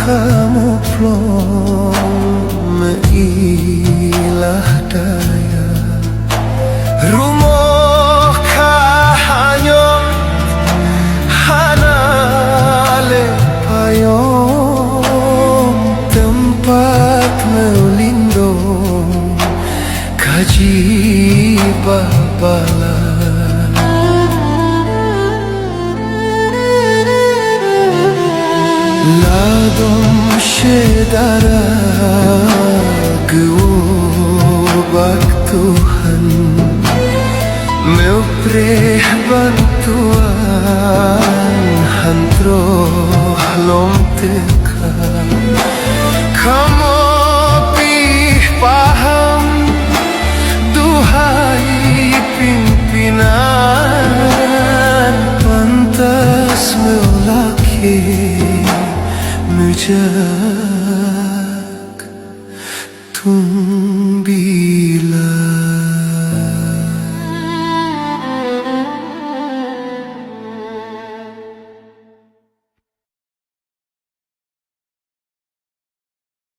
kamu plong ilah daya rumoh kahanyong hanale payong tempat melindung kaji babala ladom shedara gewobak Tuhan meu preh bantuan hantroh lom teka kamu pih paham duhai pimpinan pantas meu laki mujak tung